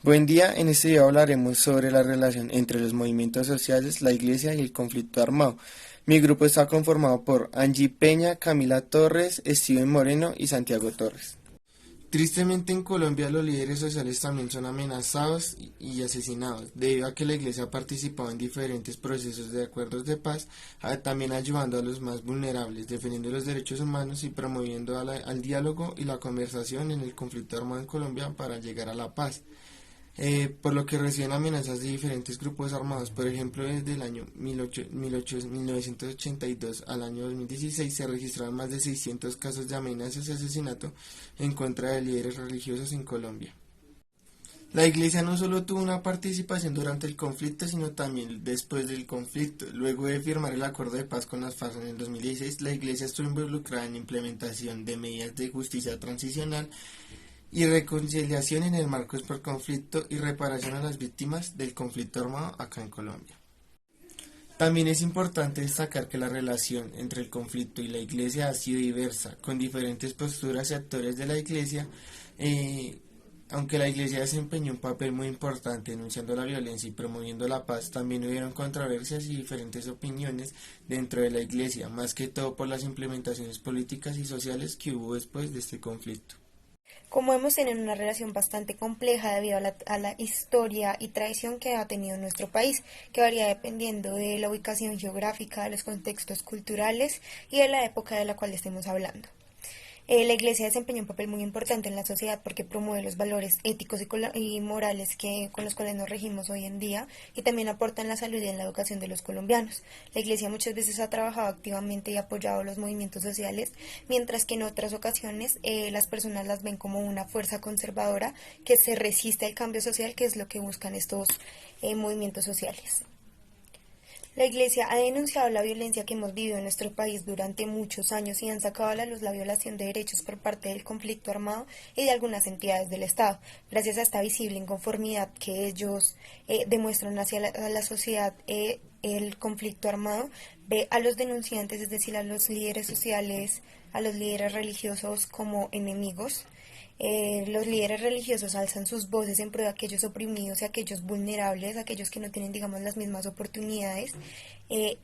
Buen día, en este video hablaremos sobre la relación entre los movimientos sociales, la iglesia y el conflicto armado. Mi grupo está conformado por Angie Peña, Camila Torres, Steven Moreno y Santiago Torres. Tristemente en Colombia los líderes sociales también son amenazados y asesinados, debido a que la iglesia ha participado en diferentes procesos de acuerdos de paz, también ayudando a los más vulnerables, defendiendo los derechos humanos y promoviendo al diálogo y la conversación en el conflicto armado en Colombia para llegar a la paz. Por lo que reciben amenazas de diferentes grupos armados. Por ejemplo, desde el año 1982 al año 2016 se registraron más de 600 casos de amenazas y asesinato en contra de líderes religiosos en Colombia. La iglesia no solo tuvo una participación durante el conflicto, sino también después del conflicto. Luego de firmar el acuerdo de paz con las FARC en el 2016, la iglesia estuvo involucrada en la implementación de medidas de justicia transicional y reconciliación en el marco por conflicto y reparación a las víctimas del conflicto armado acá en Colombia. También es importante destacar que la relación entre el conflicto y la iglesia ha sido diversa, con diferentes posturas y actores de la iglesia, eh, aunque la iglesia desempeñó un papel muy importante denunciando la violencia y promoviendo la paz, también hubieron controversias y diferentes opiniones dentro de la iglesia, más que todo por las implementaciones políticas y sociales que hubo después de este conflicto. Como hemos tenido una relación bastante compleja debido a la historia y tradición que ha tenido nuestro país, que varía dependiendo de la ubicación geográfica, de los contextos culturales y de la época de la cual estemos hablando. La Iglesia desempeña un papel muy importante en la sociedad porque promueve los valores éticos y morales con los cuales nos regimos hoy en día y también aporta en la salud y en la educación de los colombianos. La Iglesia muchas veces ha trabajado activamente y apoyado los movimientos sociales, mientras que en otras ocasiones las personas las ven como una fuerza conservadora que se resiste al cambio social, que es lo que buscan estos movimientos sociales. La Iglesia ha denunciado la violencia que hemos vivido en nuestro país durante muchos años y han sacado a la luz la violación de derechos por parte del conflicto armado y de algunas entidades del Estado. Gracias a esta visible inconformidad que ellos demuestran hacia la sociedad, el conflicto armado ve a los denunciantes, es decir, a los líderes sociales, a los líderes religiosos como enemigos. Los líderes religiosos alzan sus voces en pro de aquellos oprimidos y aquellos vulnerables, aquellos que no tienen, digamos, las mismas oportunidades.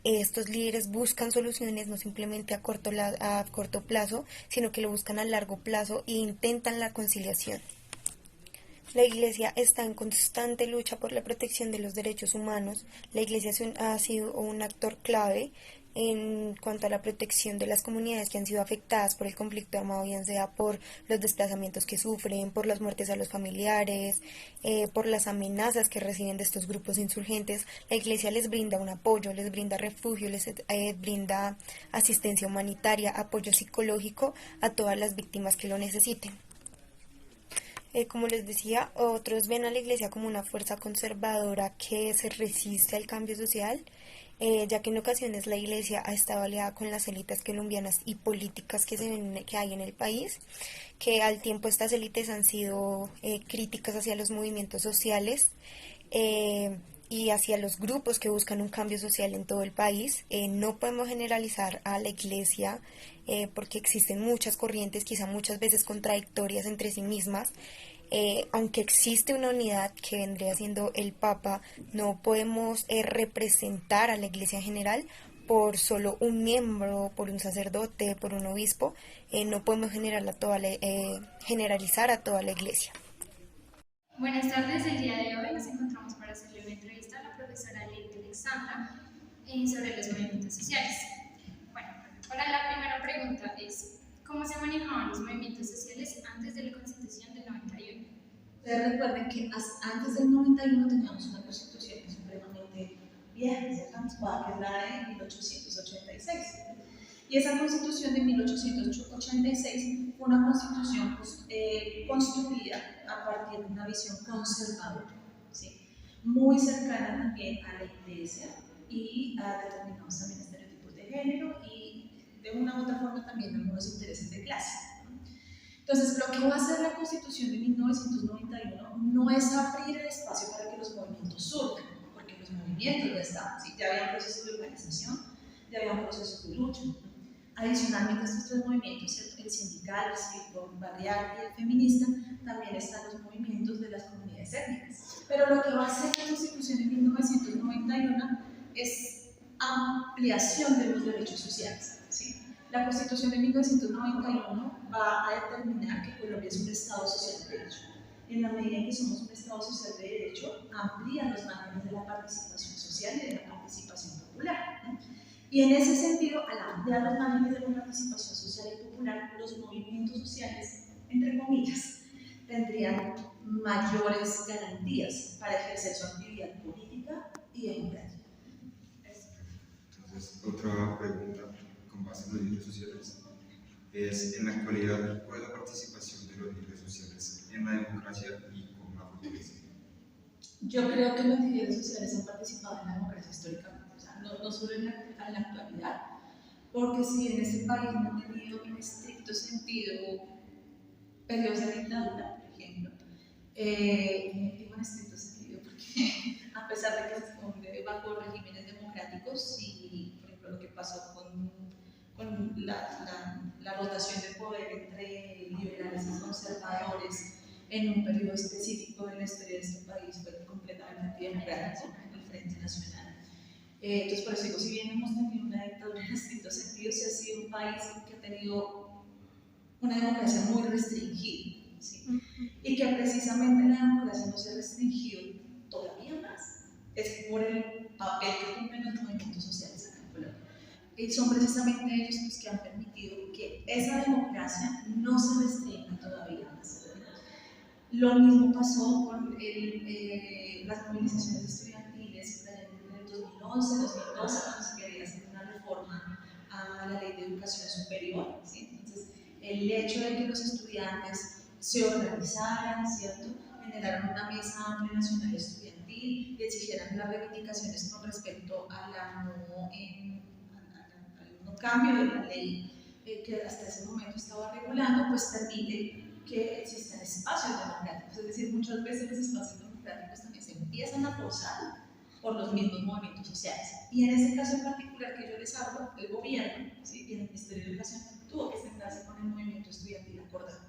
Estos líderes buscan soluciones no simplemente a corto plazo, sino que lo buscan a largo plazo e intentan la conciliación. La Iglesia está en constante lucha por la protección de los derechos humanos. La Iglesia ha sido un actor clave en cuanto a la protección de las comunidades que han sido afectadas por el conflicto armado, bien sea por los desplazamientos que sufren, por las muertes a los familiares, por las amenazas que reciben de estos grupos insurgentes. La Iglesia les brinda un apoyo, les brinda refugio, les brinda asistencia humanitaria, apoyo psicológico a todas las víctimas que lo necesiten. Como les decía, otros ven a la Iglesia como una fuerza conservadora que se resiste al cambio social, ya que en ocasiones la Iglesia ha estado aliada con las élites colombianas y políticas que hay en el país, que al tiempo estas élites han sido críticas hacia los movimientos sociales, y hacia los grupos que buscan un cambio social en todo el país. No podemos generalizar a la Iglesia porque existen muchas corrientes, quizá muchas veces contradictorias entre sí mismas. Aunque existe una unidad que vendría siendo el Papa, no podemos representar a la Iglesia en general por solo un miembro, por un sacerdote, por un obispo. No podemos generalizar a toda la Iglesia. Buenas tardes, el día de hoy nos encontramos para hacerle una entrevista a la profesora Lady Alexandra sobre los movimientos sociales. Bueno, para la primera pregunta es, ¿cómo se manejaban los movimientos sociales antes de la Constitución del 91? Ustedes recuerden que antes del 91 teníamos una constitución supremamente vieja, ¿cierto? Que es la de 1886. Y esa constitución de 1886 fue una constitución construida a partir de una visión conservadora, ¿sí? Muy cercana también a la iglesia y a determinados también estereotipos de género y de una u otra forma también algunos intereses de clase. Entonces, lo que va a hacer la Constitución de 1991 no es abrir el espacio para que los movimientos surjan, porque los movimientos ya estaban, ¿sí? Ya había procesos de organización, ya había procesos de lucha. Adicionalmente a estos tres movimientos, el sindical, el cívico, barrial y el feminista, también están los movimientos de las comunidades étnicas. Pero lo que va a hacer la Constitución de 1991 es ampliación de los derechos sociales. ¿Sí? La Constitución de 1991 va a determinar que Colombia es un Estado social de derecho. En la medida en que somos un Estado social de derecho, amplían los márgenes de la participación social y de la participación popular, ¿no? Y en ese sentido, al ampliar los márgenes de la participación social y popular, los movimientos sociales, entre comillas, tendrían mayores garantías para ejercer su actividad política y democrática. Entonces, otra pregunta con base en los líderes sociales es, en la actualidad, ¿cuál es la participación de los líderes sociales en la democracia y con la fortaleza? Yo creo que los líderes sociales han participado en la democracia históricamente, o sea, no solo en la actualidad, porque si en este país no ha tenido en estricto sentido periodos de dictadura, por ejemplo, digo en estricto sentido porque a pesar de que se esconde bajo regímenes democráticos, y por ejemplo lo que pasó con la rotación de poder entre liberales y conservadores en un periodo específico de la historia de este país fue completamente democrático, el Frente Nacional. Entonces, por eso digo, si bien hemos tenido una dictadura en estricto sentido, sí ha sido un país que ha tenido una democracia muy restringida, ¿sí? Y que precisamente la democracia no se ha restringido todavía más, es por el papel que cumplen los movimientos sociales acá en Colombia. Y son precisamente ellos los que han permitido que esa democracia no se restrinja todavía más. Lo mismo pasó con las movilizaciones estudiantiles en el 2011, 2012, cuando se quería hacer una reforma a la ley de educación superior, ¿sí? Entonces, el hecho de que los estudiantes se organizaran, ¿cierto?, generaron una mesa amplia nacional estudiantil y exigieran las reivindicaciones con respecto a al cambio de la ley que hasta ese momento estaba regulando, pues permite que existen espacios democráticos. Es decir, muchas veces los espacios democráticos también se empiezan a forzar por los mismos movimientos sociales. Y en ese caso en particular que yo les hablo, el gobierno, ¿sí?, y el Ministerio de Educación tuvo que sentarse con el movimiento estudiantil acordado,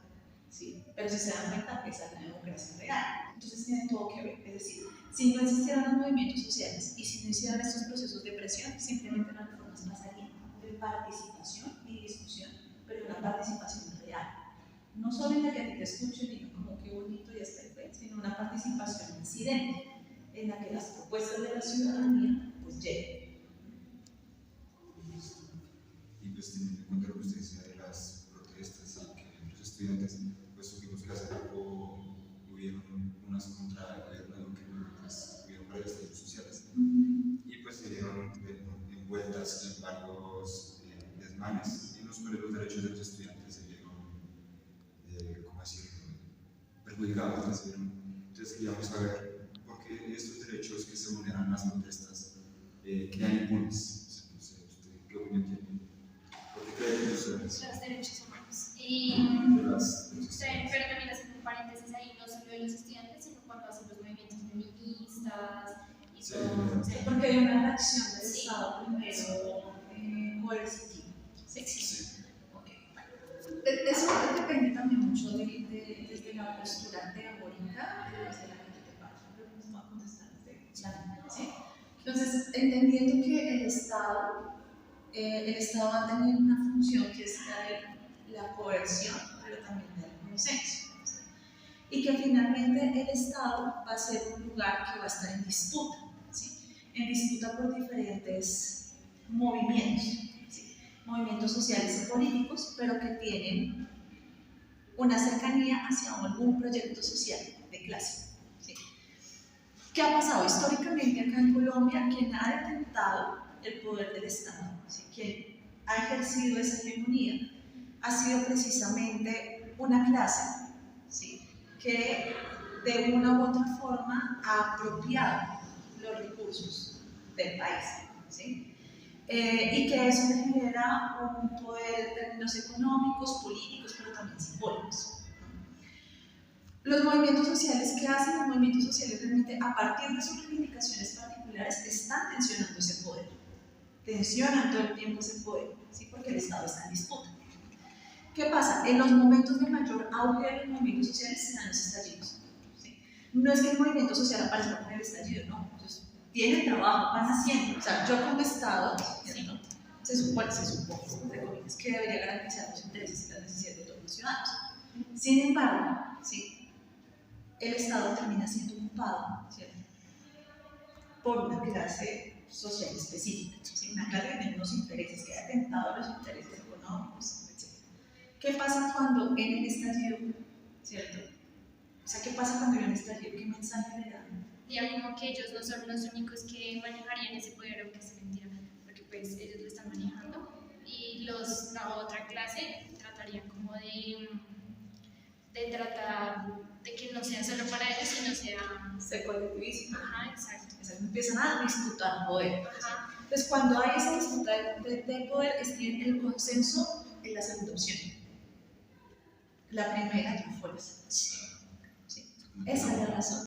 ¿sí? Pero si se dan cuenta, esa es la democracia real. Entonces tiene todo que ver. Es decir, si no existieran los movimientos sociales y si no hicieran estos procesos de presión, simplemente las reformas pasarían de participación y discusión, pero una participación real. No solo en la que a ti te escuchen y como qué bonito y hasta el sino una participación incidente en la que las propuestas de la ciudadanía pues lleguen. Y pues teniendo en cuenta lo que usted decía de las protestas y que los estudiantes, pues supimos que hace poco hubieron unas contra el gobierno de Duque, pues hubieron varios estallidos sociales y pues se dieron envueltas en varios desmanes en los cuales los derechos de los estudiantes se vieron, ¿cómo decirlo?, perjudicados. Entonces queríamos saber por qué estos derechos que se vulneran en las protestas quedan impunes. No sé, ¿usted qué opinión tiene? ¿Por qué cree que los derechos humanos? Pero también hacer un paréntesis ahí, no solo de los estudiantes, sino cuando hacen los movimientos feministas y sí, todo. Sí, porque hay una reacción del Estado primero coercitiva. Sí. Okay. Eso depende también mucho desde la postura teórica desde la que te partes, pero nos va a contestar desde la mente, ¿sí? Entonces, entendiendo que el Estado va a tener una función que es la coerción, pero también del consenso, ¿sí? Y que finalmente el Estado va a ser un lugar que va a estar en disputa, ¿sí? En disputa por diferentes movimientos, ¿sí? Movimientos sociales y políticos, pero que tienen una cercanía hacia algún proyecto social de clase, ¿sí? ¿Qué ha pasado históricamente acá en Colombia? Quien ha detentado el poder del Estado, ¿sí?, quien ha ejercido esa hegemonía, ha sido precisamente una clase, ¿sí?, que de una u otra forma ha apropiado los recursos del país, ¿sí? Y que eso le genera un poder en términos económicos, políticos, pero también simbólicos. Los movimientos sociales, ¿qué hacen? Los movimientos sociales realmente, a partir de sus reivindicaciones particulares, están tensionando ese poder, tensionan todo el tiempo ese poder, ¿sí?, porque el Estado está en disputa. ¿Qué pasa? En los momentos de mayor auge de los movimientos sociales se dan los estallidos, ¿sí? No es que el movimiento social aparezca con el estallido, no. Ellos tienen trabajo, van haciendo. O sea, yo como Estado, ¿cierto? Se supone, entre comillas, que debería garantizar los intereses y las necesidades de todos los ciudadanos. Sin embargo, ¿sí? El Estado termina siendo ocupado, ¿cierto? Por una clase social específica, ¿sí? Una clase que tiene unos intereses, que ha atentado a los intereses económicos, etc. ¿Qué pasa cuando en el estallido, ¿cierto? O sea, ¿qué pasa cuando en el estallido? ¿Qué mensaje le dan? Digan como que ellos no son los únicos que manejarían ese poder, aunque se mentira, porque pues ellos lo están manejando, y la otra clase tratarían como de tratar de que no sea solo para ellos, sino sea... Se colectiviza. Ajá, exacto. Empiezan a disputar poder. Ajá. Entonces, cuando hay esa disputa de poder, es que el consenso en la segunda opción. La primera es la fuerza. Sí. Esa es la razón.